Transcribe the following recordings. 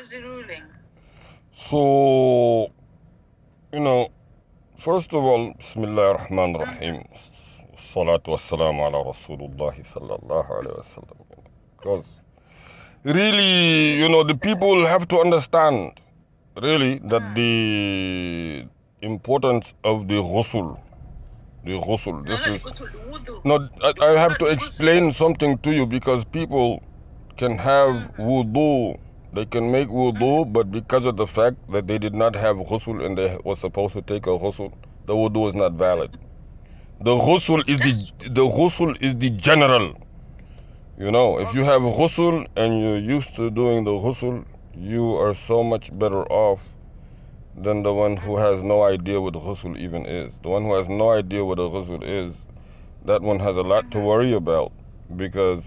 was the ruling? So, you know, first of all, Bismillah ar-Rahman ar-Rahim. Salatu wassalamu ala Rasulullah sallallahu alayhi wa sallam. Because really, the people have to understand, really, that the importance of the ghusl, this is... No, I have to explain something to you because people can have wudu, they can make wudu, but because of the fact that they did not have ghusl and they were supposed to take a ghusl, the wudu is not valid. The ghusl is the general. If you have ghusl and you're used to doing the ghusl, you are so much better off than the one who has no idea what ghusl even is. The one who has no idea what a ghusl is, that one has a lot to worry about, because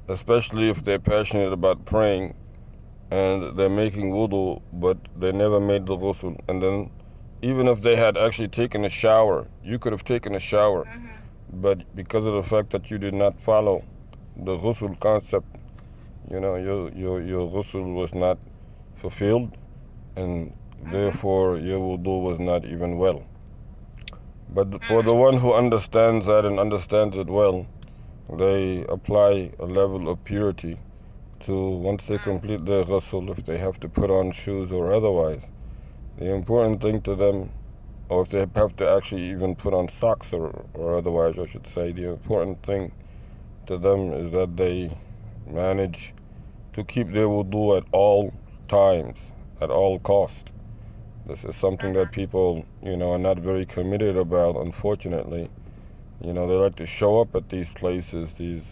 especially if they're passionate about praying and they're making wudu, but they never made the ghusl. And then even if they had actually taken a shower, you could have taken a shower, but because of the fact that you did not follow the ghusl concept, your ghusl was not fulfilled, and therefore your wudu was not even well. But for the one who understands that and understands it well, they apply a level of purity to, once they complete their ghusl, if they have to put on shoes or otherwise. The important thing to them, or if they have to actually even put on socks or otherwise, I should say, the important thing to them is that they manage to keep their wudu at all times, at all cost. This is something that people, are not very committed about, unfortunately. They like to show up at these places, these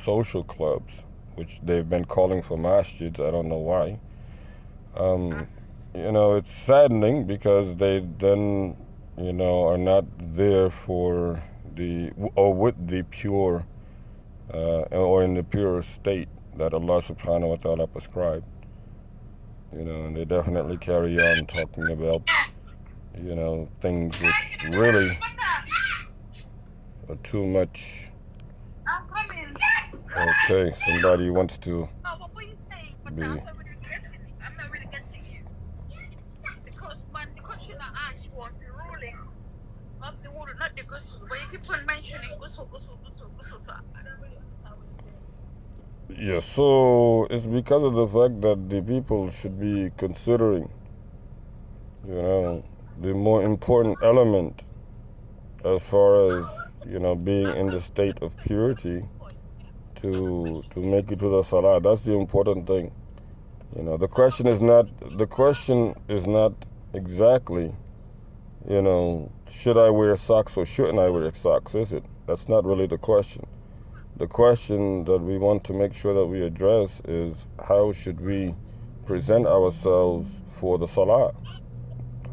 social clubs, which they've been calling for masjids. I don't know why. It's saddening because they then, are not there for or with the pure, or in the pure state that Allah subhanahu wa ta'ala prescribed. And they definitely carry on talking about, things which really are too much. I'm coming. Okay, somebody wants to What were you saying? But be... I'm not really getting it. I'm not really getting you. Because when the question I asked was the ruling of the water, not the ghusl. But you keep on mentioning ghusl, ghusl, ghusl, ghusl. So I don't really understand what you're saying. Yes, so it's because of the fact that the people should be considering, the more important element as far as, being in the state of purity to make it to the salah. That's the important thing. The question is not exactly, should I wear socks or shouldn't I wear socks, is it? That's not really the question. The question that we want to make sure that we address is, how should we present ourselves for the salah?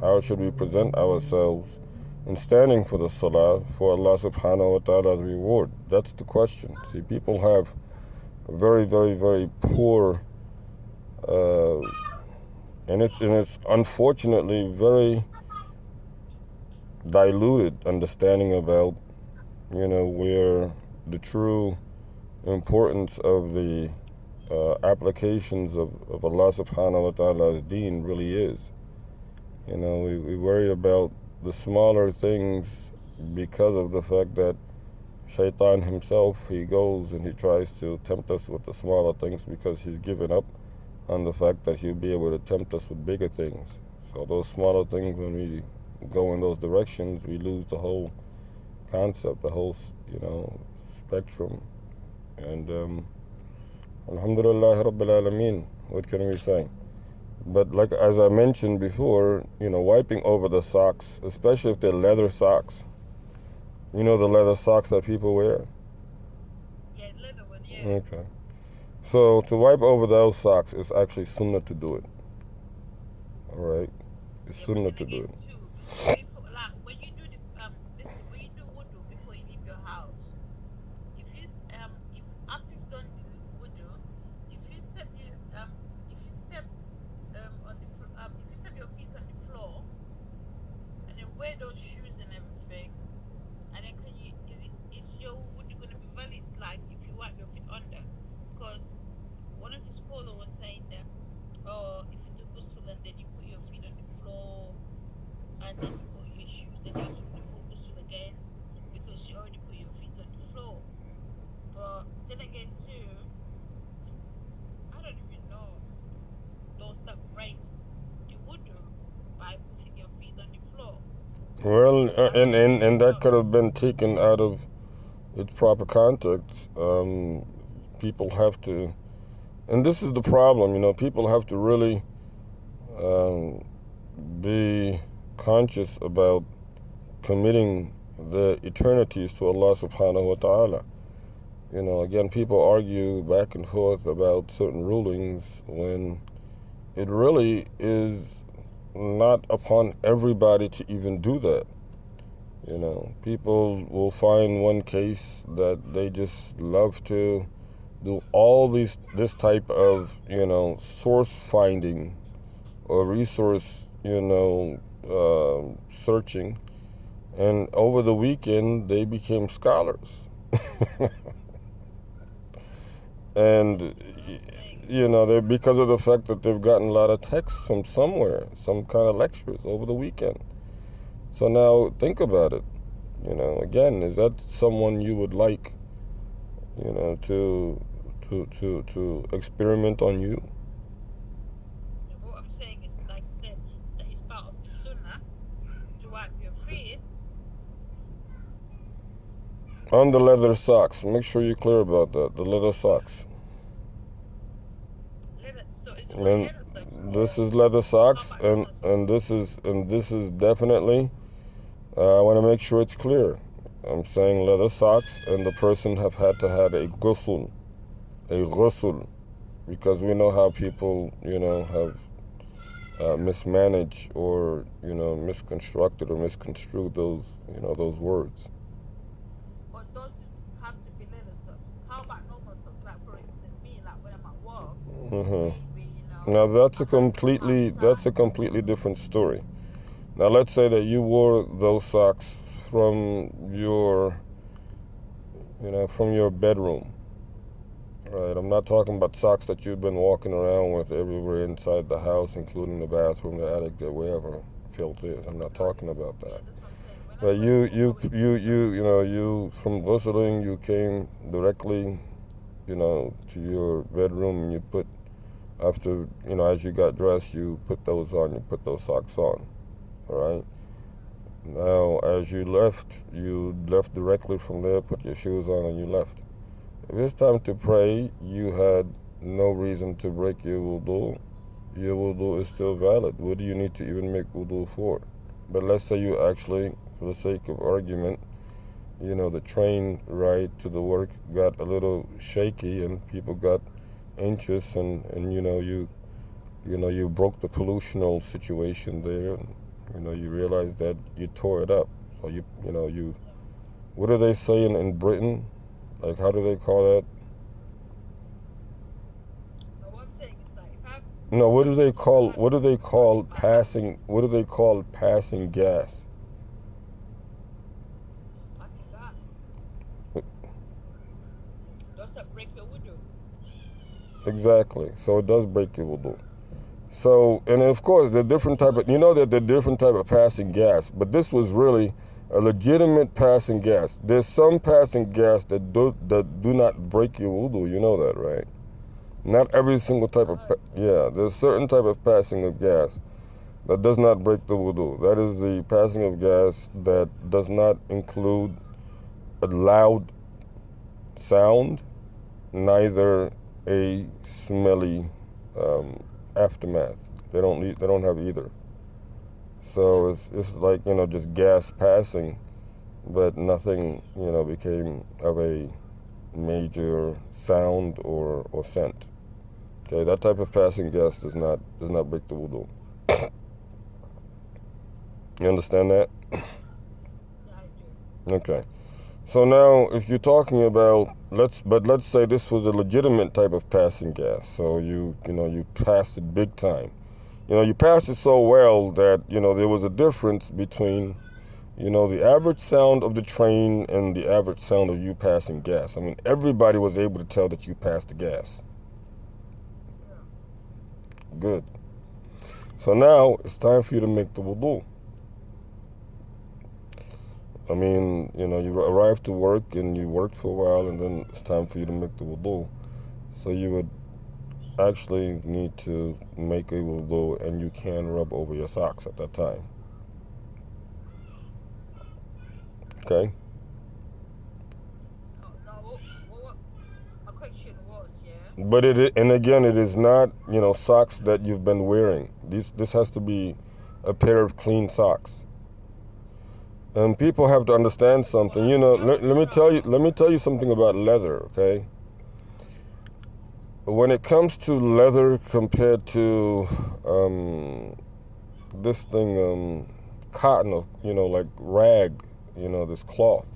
How should we present ourselves in standing for the salah for Allah subhanahu wa ta'ala's reward? That's the question. See, people have a very, very, very poor, and it's unfortunately very diluted understanding about, where the true importance of the applications of Allah subhanahu wa ta'ala's deen really is. We worry about the smaller things because of the fact that Shaitan himself, he goes and he tries to tempt us with the smaller things because he's given up on the fact that he'll be able to tempt us with bigger things. So those smaller things, when we go in those directions, we lose the whole concept, the whole, spectrum. And alhamdulillah rabbil alameen, what can we say? But like, as I mentioned before, wiping over the socks, especially if they're leather socks. The leather socks that people wear? Yeah, leather one, yeah. Okay. So to wipe over those socks, it's actually sunnah to do it. Alright? It's sunnah to do it. Before, like, when you do the listen, when you do wudu before you leave your house, if after you've done the wudu, if you step if you step if you step your feet on the floor and then wear those shoes and everything, and then is your wudu gonna be valid, like if you wipe your feet under? Because one of the scholars was saying that Well, and that So, could have been taken out of its proper context. People have to, and this is the problem, people have to really um, be conscious about committing the eternities to Allah subhanahu wa ta'ala. Again, people argue back and forth about certain rulings when it really is not upon everybody to even do that. People will find one case that they just love to do all this type of, source finding or resource, searching, and over the weekend they became scholars. And they because of the fact that they've gotten a lot of texts from somewhere, some kind of lectures over the weekend. So now think about it. Again, is that someone you would like, to experiment on you? what I'm saying is, like I said, that it's part of the sunnah to wipe your feet. On the leather socks. Make sure you're clear about that. The leather socks. So is it only And leather socks, this or is leather how socks, about and normal and socks? this is definitely. I want to make sure it's clear. I'm saying leather socks, and the person have had to have a ghusl, because we know how people, have mismanaged or misconstructed or misconstrued those words. Or does it have to be leather socks? How about normal socks? Like for instance, me, like when I'm at work, Hmm. maybe Now that's I a might be half completely that's time. a completely different story. Now let's say that you wore those socks from your bedroom. Right, I'm not talking about socks that you've been walking around with everywhere inside the house, including the bathroom, the attic, wherever filth is. I'm not No, talking about yeah, that. that's what I'm saying. When I But go to you, work, I you, wear you, normal you, socks. you from ghustling, you came directly, to your bedroom, and you put, after, as you got dressed, you put those on, you put those socks on, all right? Now, as you left directly from there, put your shoes on, and you left. If it's time to pray, you had no reason to break your wudu. Your wudu is still valid. What do you need to even make wudu for? But let's say you actually, for the sake of argument, the train ride to the work got a little shaky and people got anxious, and you broke the pollutional situation there, and you realized that you tore it up. So you Yeah. what do they say in Britain? Like, how do they call that? No, what I'm saying is that if I No, what do touch they if I call have what do they call my house, passing? What do they call passing gas? passing gas, does that break your wudu? Exactly. So it does break your wudu. So, and of course, the different type of, that the different type of passing gas, but this was really a legitimate passing gas. There's some passing gas that do not break your wudu. You know that, right? Not every single type I of, heard. yeah. There's certain type of passing of gas that does not break the wudu. That is the passing of gas that does not include a loud sound, neither a smelly aftermath. They don't have either. Yeah. So it's like, just gas passing, but nothing, became of a major sound or scent. Okay, that type of passing gas does not break the wudu. You understand that? Yeah, I do. Okay. So now, if you're talking about, let's say this was a legitimate type of passing gas. So you passed it big time. You passed it so well that there was a difference between the average sound of the train and the average sound of you passing gas. I mean, everybody was able to tell that you passed the gas. Yeah. Good. So now it's time for you to make the wudu. I mean, you arrived to work and you worked for a while, and then it's time for you to make the wudu. So you would actually need to make a wudu, and you can rub over your socks at that time. Okay. No, what my question was, yeah. But and again, it is not, socks that you've been wearing. This has to be a pair of clean socks. And people have to understand something. Let me tell you. Let me tell you something about leather. Okay. When it comes to leather compared to this thing, cotton, like rag, this cloth.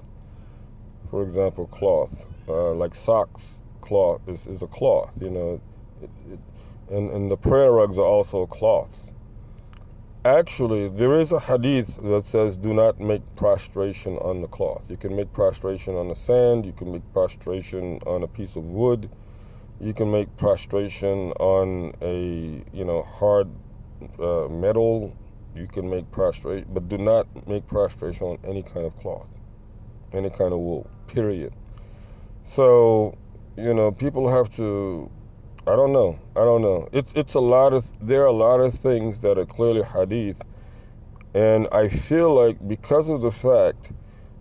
For example, cloth, like socks, cloth is a cloth. And the prayer rugs are also cloths. Actually, there is a hadith that says do not make prostration on the cloth. You can make prostration on the sand, you can make prostration on a piece of wood, you can make prostration on a hard metal, you can make prostration, but do not make prostration on any kind of cloth, any kind of wool, period. So, people have to, I don't know. It's a lot of, there are a lot of things that are clearly hadith, and I feel like because of the fact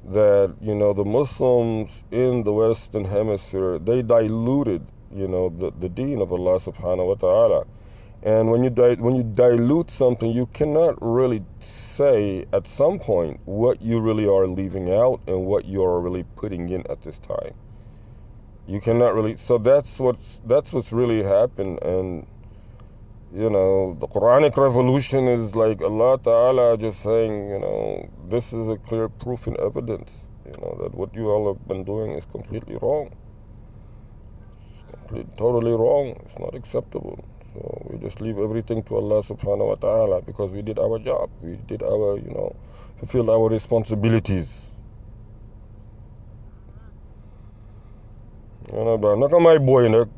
that, the Muslims in the Western Hemisphere, they diluted, the deen of Allah subhanahu wa ta'ala. And when you dilute something, you cannot really say at some point what you really are leaving out and what you are really putting in at this time. You cannot really. So that's what's really happened. And the Quranic revolution is like Allah Ta'ala just saying, this is a clear proof and evidence, that what you all have been doing is completely wrong. It's totally wrong. It's not acceptable. So we just leave everything to Allah Subhanahu wa Ta'ala because we did our job. We did our, fulfilled our responsibilities. But naka my boy nak,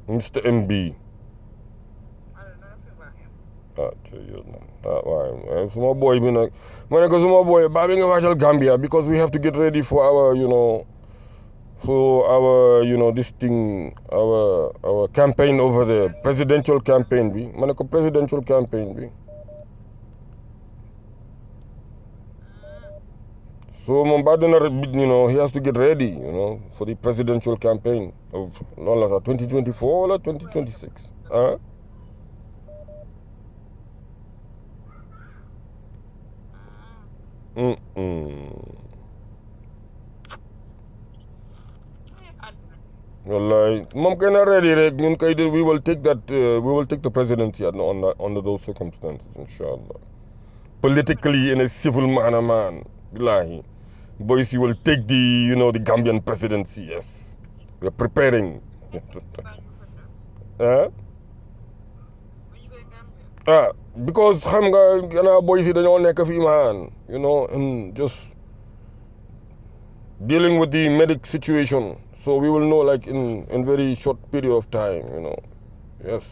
Mr. MB. I don't know nothing about him. Small boy bi nag ma ne ko suma boy ba bi nga waajal Gambia because we have to get ready for our this thing, our campaign over there, presidential campaign bi ma ne ko presidential campaign bi. So moom ba dina he has to get ready for the presidential campaign of 2024 or 2026 ah. Wallahi, moom kay na ready rek ñun kay we will take the presidency under those circumstances, inshallah. Politically in a civil manner, man. Billahi. Boise will take the the Gambian presidency, yes. We are preparing. Huh? When you go to Gambia? Because xam nga gannaaw Boise dañoo nekk fii, man, and just dealing with the medic situation. So we will know like in very short period of time, Yes.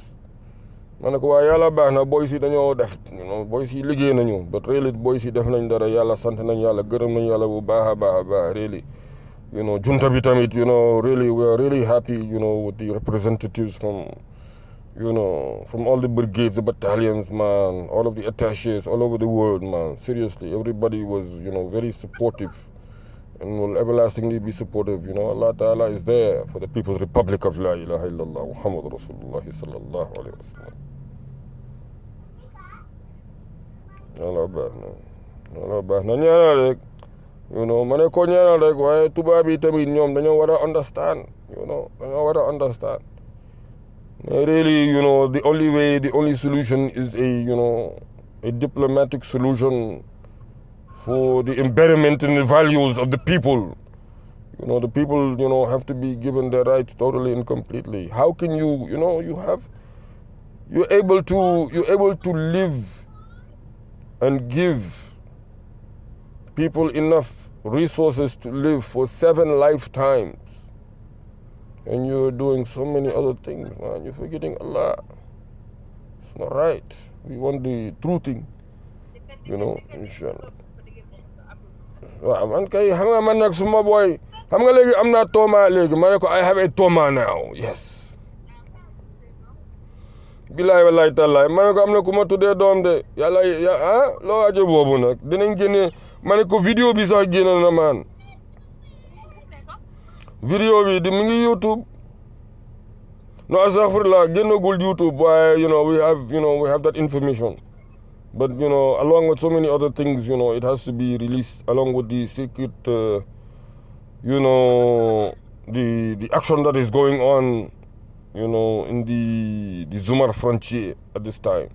Ma ne ko waaye yàlla baax na Boise dañoo def Boise liggéey nañu, but really Boise def nañ dara, yàlla sant nañ yàlla, gërëm nañ yàlla bu baax a baax really. Junta bi tamit, really we are really happy, with the representatives from from all the brigades, the battalions, man, all of the attaches all over the world, man. Seriously, everybody was, very supportive and will everlastingly be supportive. Allah Ta'ala is there for the People's Republic of La ilaha illallah Muhammad Rasulullah sallallahu alayhi wa sallam. Allah baax na ñaanal rek, ma ne ko ñaanal rek, waaye tubaab yi tamit ñoom dañoo war a understand, dañoo war a understand. Really, the only solution is a diplomatic solution for the embedment in the values of the people. The people, have to be given their rights totally and completely. How can you're able to live and give people enough resources to live for 7 lifetimes, and you're doing so many other things, man. You're forgetting Allah. It's not right. We want the true thing, inshallah. Waaw man kay xam nga man nag suma boy, xam nga léegi am naa tooma léegi, ma ne ko I have a tooma now, yes. bilaay wallaay tallaay ma ne ko am na ku ma tuddee doom de yàlla loo wajo boobu nag dinañ génne ma ne ko vidéo bi sax génne na maan vidéo bi di mi ngi YouTube no astaghfirullah génnagul YouTube waaye we have that information but along with so many other things it has to be released along with the secret the action that is going on in the Zumar frontier at this time.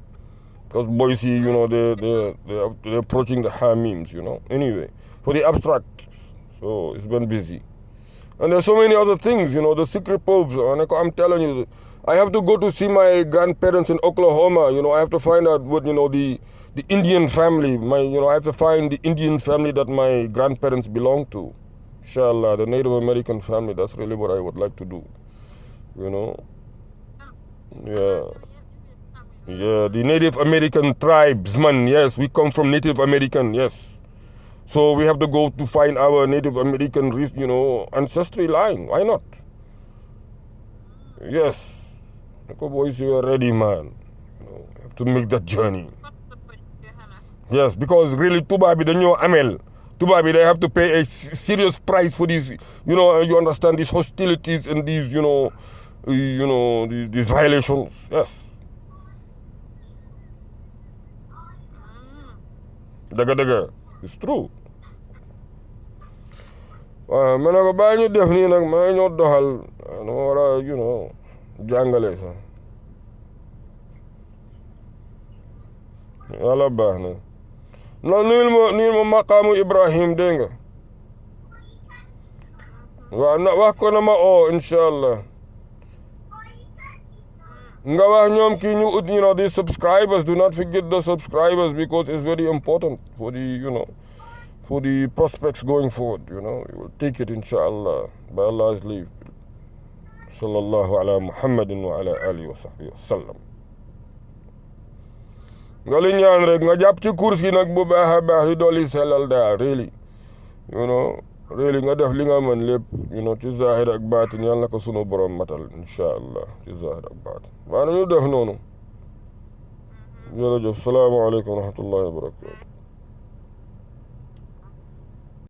Because boys here, they're approaching the Hamims, Anyway, for the abstract. So it's been busy. And there's so many other things, the secret popes. And I'm telling you, I have to go to see my grandparents in Oklahoma. I have to find out what, the Indian family. I have to find the Indian family that my grandparents belong to. Inshallah, the Native American family. That's really what I would like to do. Yeah, the Native American tribesmen, yes, we come from Native American, yes. So we have to go to find our Native American, ancestry line. Why not? Yes. Boys, you are ready, man. You have to make that journey. Yes, because really, Tubabi, the new Amel. Tubabi, they have to pay a serious price for these, you understand, these hostilities and these, these violations. Yes. Daga. It's true. Ma ne ko bàyyi ñu def nii nag ma ñoo doxal no war a jàngale sax yàlla baax na non nuyul ma maqaamu Ibrahim dégg nga waaw wax ko na ma inshallah nga wax ñoom kii ñu ut the subscribers. Do not forget the subscribers because it's very important for the for the prospects going forward. You will take it inshallah by Allah's leave. Sallallahu ala Muhammadin wa ala alihi wa sahbihi wa sallam. Nga li ñaan rek nga jàpp ci course gi nag bu baax a baax di dolli sellal daal really really nga def li nga mën lépp ci zahir ak baatin yàlla na ko sunu borom matal inshallah ci zahir ak baatin waa nañu def noonu jërëjëf salaamaaleykum wa rahmatullahi wa barakatuh